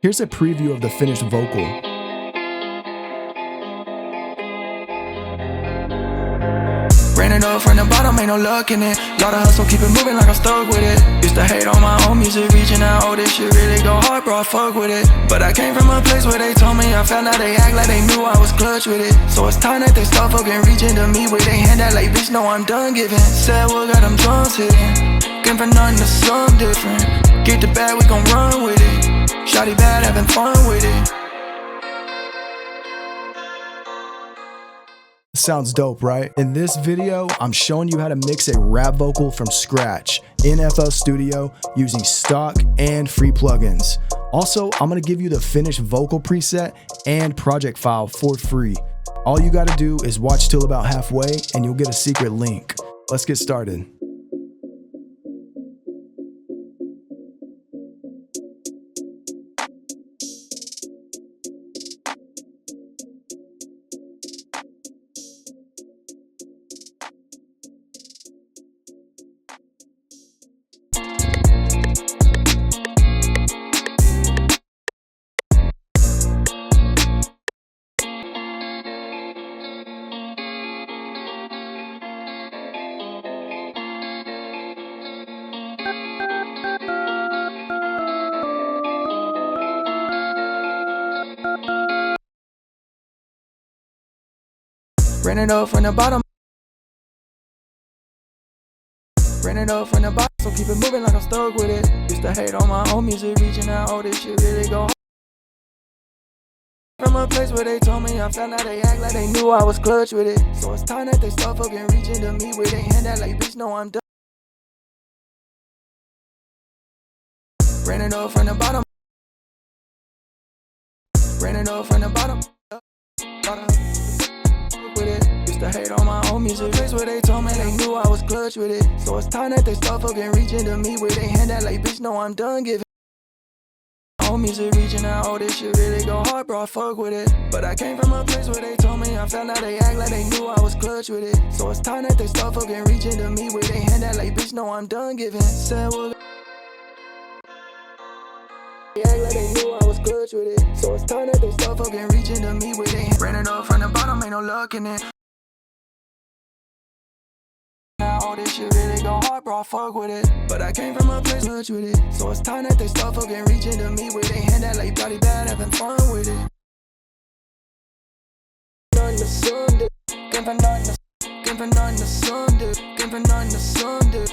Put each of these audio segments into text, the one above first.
Here's a preview of the finished vocal. Ran it up from the bottom, ain't no luck in it. Lot of hustle, keep it moving like I'm stuck with it. Used to hate on my own music, reaching out, oh this shit really go hard, bro, I fuck with it. But I came from a place where they told me I found out they act like they knew I was clutch with it. So it's time that they start fucking reaching to me with they hand out like, bitch, no, I'm done giving. Said what got them drums hitting, came from nothing to something different. Get the bag, we gon' run with it. Shawty bad, having fun with it. Sounds dope, right? In this video, I'm showing you how to mix a rap vocal from scratch in FL Studio using stock and free plugins. Also, I'm gonna give you the finished vocal preset and project file for free. All you gotta do is watch till about halfway and you'll get a secret link. Let's get started. Ran it up from the bottom. Ran it up from the bottom, so keep it moving like I'm stuck with it. Used to hate on my own music, reaching out, oh this shit really go hard. From a place where they told me I found out they act like they knew I was clutch with it. So it's time that they start fucking reaching to me with they hand out like, bitch, no, I'm done. Ran it up from the bottom. Ran it up from the bottom. With it. Used to hate on my own music, place where they told me they knew I was clutch with it. So it's time that they start fucking reaching to me with they hand out like, bitch, no, I'm done giving. Own music reaching out, oh this shit really go hard, bro, I fuck with it. But I came from a place where they told me I found out they act like they knew I was clutch with it. So it's time that they start fucking reaching to me with they hand out like, bitch, no, I'm done giving. Said well, they act like they knew I was clutch with it. So it's time that they start fucking reaching to me with they hand. Ran it up from the bottom, ain't no luck in it. Oh this shit really go hard, bro, I fuck with it. But I came from a place clutch with it. So it's time that they start fucking reaching to me with they hand out like body bad, having fun with it. Nothing to Sunday, came from nothing to Sunday, came from nothing to Sunday, came from nothing to Sunday,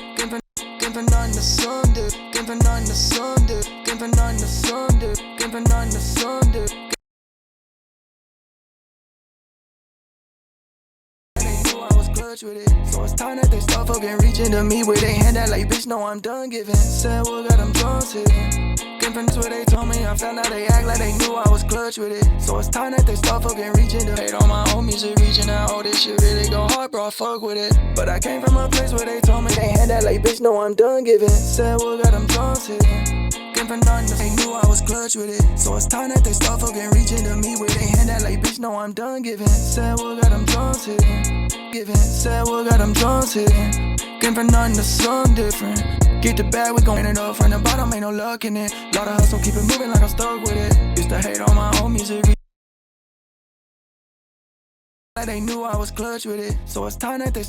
came from nothing to Sunday, came from nothing to Sunday, came from nothing to Sunday. With it. So it's time that they start fucking reaching to me with they hand out like, bitch, no, I'm done giving. Said what got them drums hitting, came from where they told me I found out they act like they knew I was clutch with it. So it's time that they start fucking reaching to hate on my own music, reaching out, oh this shit really go hard, bro, I fuck with it. But I came from a place where they told me they hand out like, bitch, no, I'm done giving. Said what got them drums hitting, came from nothing, they knew I was clutch with it. So it's time that they start fucking reaching to me with they hand out like, bitch, no, I'm done giving. Said what got them drums hitting, giving. Said what got them drums hitting, came from nothing to something different. Get the bag, we gon' ran it up from the bottom, ain't no luck in it. Lot of hustle, keep it moving like I'm stuck with it. Used to hate on my own music, like they knew I was clutch with it. So it's time that they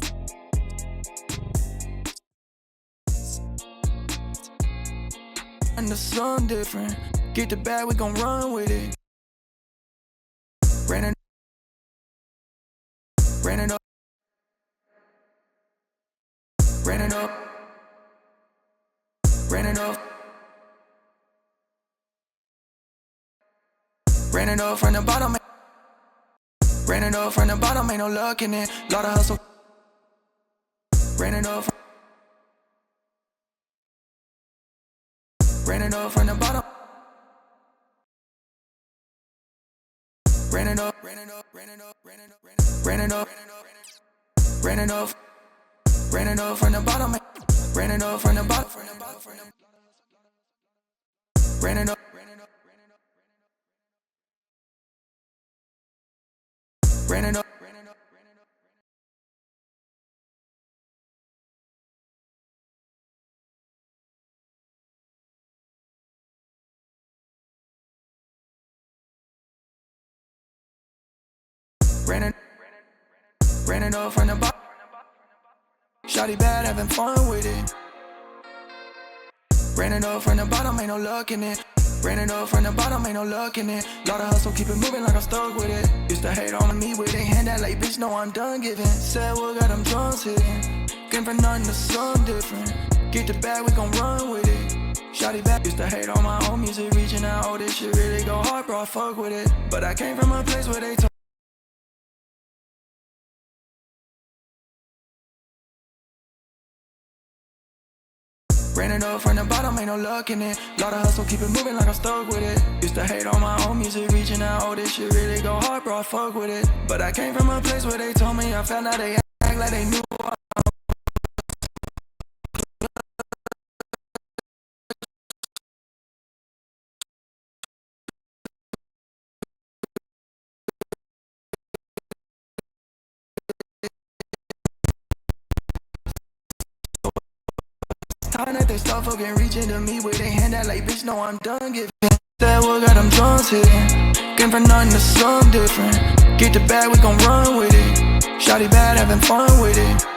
and the sun different. Get the bag, we gon' run with it. Ran it up. Ran it up. Ran it up. Ran it up from the bottom. Ran it up from the bottom, ain't no luck in it. Lot of hustle. Ran it up. Ran it up from the bottom. Ran it up. Ran it up. Ran it up. Ran it up. Ran it up. Ran it up. Ran it up from the bottom. Ran it up from the bottom. Ran it up. Ran it up. Ran it up from the bottom. Shawty bad, having fun with it. Ran it up from the bottom, ain't no luck in it. Ran it up from the bottom, ain't no luck in it. Lot of hustle, keep it moving like I'm stuck with it. Used to hate on me with it, hand that like bitch, no I'm done giving. Said what got them drums hitting. Came from nothing to something different. Get the bag, we gon' run with it. Shawty back, used to hate on my own music, reaching out, oh this shit really go hard, bro, I fuck with it. But I came from a place where they told ran it up from the bottom, ain't no luck in it. Lot of hustle, keep it moving like I'm stuck with it. Used to hate on my own music, reaching out, oh this shit really go hard, bro, I fuck with it. But I came from a place where they told me, I found out they act like they knew I time that they start fucking reaching to me with their hand that like bitch, no I'm done giving. That what got them drums hitting. Came from nothing to something different. Get the bag, we gon' run with it. Shawty bad, having fun with it.